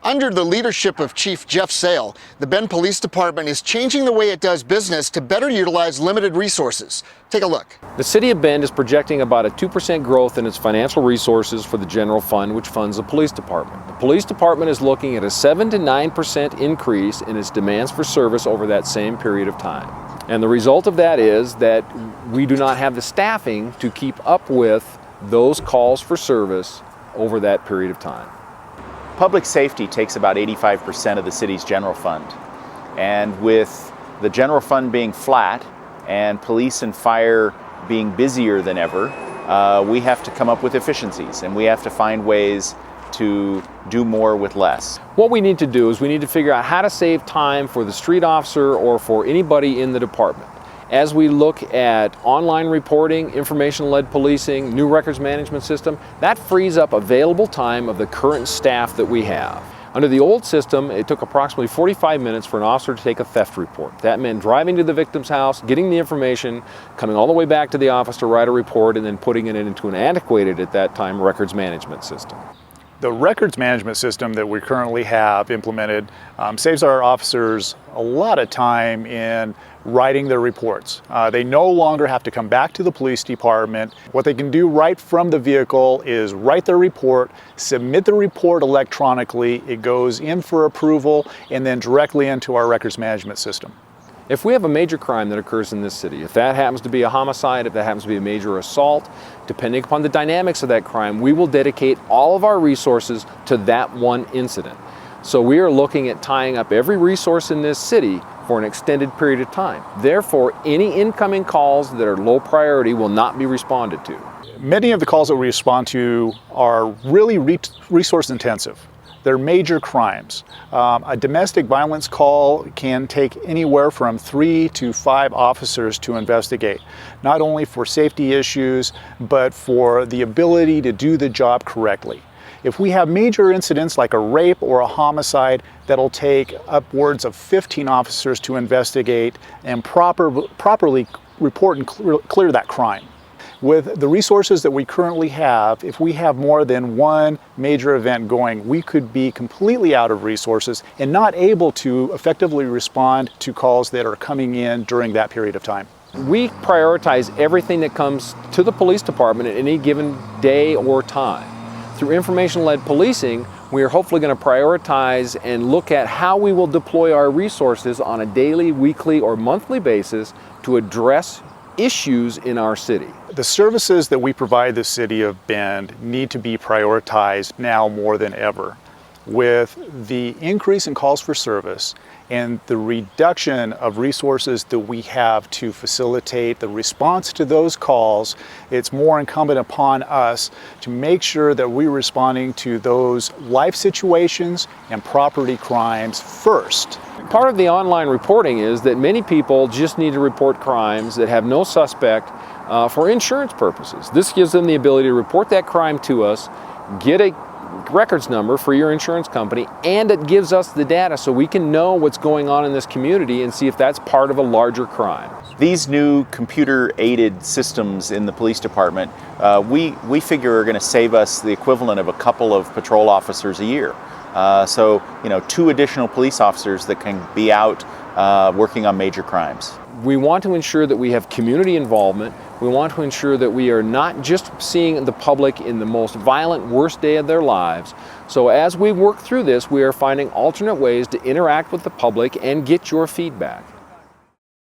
Under the leadership of Chief Jeff Sale, the Bend Police Department is changing the way it does business to better utilize limited resources. Take a look. The City of Bend is projecting about a 2% growth in its financial resources for the general fund, which funds the police department. The police department is looking at a 7 to 9% increase in its demands for service over that same period of time. And the result of that is that we do not have the staffing to keep up with those calls for service over that period of time. Public safety takes about 85% of the city's general fund. And with the general fund being flat and police and fire being busier than ever, we have to come up with efficiencies, and we have to find ways to do more with less. What we need to do is we need to figure out how to save time for the street officer or for anybody in the department. As we look at online reporting, information-led policing, new records management system, that frees up available time of the current staff that we have. Under the old system, it took approximately 45 minutes for an officer to take a theft report. That meant driving to the victim's house, getting the information, coming all the way back to the office to write a report, and then putting it into an antiquated, at that time, records management system. The records management system that we currently have implemented saves our officers a lot of time in writing their reports. They no longer have to come back to the police department. What they can do right from the vehicle is write their report, submit the report electronically, it goes in for approval, and then directly into our records management system. If we have a major crime that occurs in this city, if that happens to be a homicide, if that happens to be a major assault, depending upon the dynamics of that crime, we will dedicate all of our resources to that one incident. So we are looking at tying up every resource in this city for an extended period of time. Therefore, any incoming calls that are low priority will not be responded to. Many of the calls that we respond to are really resource intensive. They're major crimes. A domestic violence call can take anywhere from 3 to 5 officers to investigate, not only for safety issues, but for the ability to do the job correctly. If we have major incidents like a rape or a homicide, that'll take upwards of 15 officers to investigate and properly report and clear that crime. With the resources that we currently have, if we have more than one major event going, we could be completely out of resources and not able to effectively respond to calls that are coming in during that period of time. We prioritize everything that comes to the police department at any given day or time. Through information-led policing, we are hopefully going to prioritize and look at how we will deploy our resources on a daily, weekly, or monthly basis to address issues in our city. The services that we provide the City of Bend need to be prioritized now more than ever. With the increase in calls for service and the reduction of resources that we have to facilitate the response to those calls, it's more incumbent upon us to make sure that we're responding to those life situations and property crimes first. Part of the online reporting is that many people just need to report crimes that have no suspect for insurance purposes. This gives them the ability to report that crime to us, get a records number for your insurance company, and it gives us the data so we can know what's going on in this community and see if that's part of a larger crime. These new computer-aided systems in the police department, we figure are going to save us the equivalent of a couple of patrol officers a year. So, 2 additional police officers that can be out working on major crimes. We want to ensure that we have community involvement. We want to ensure that we are not just seeing the public in the most violent, worst day of their lives. So as we work through this, we are finding alternate ways to interact with the public and get your feedback.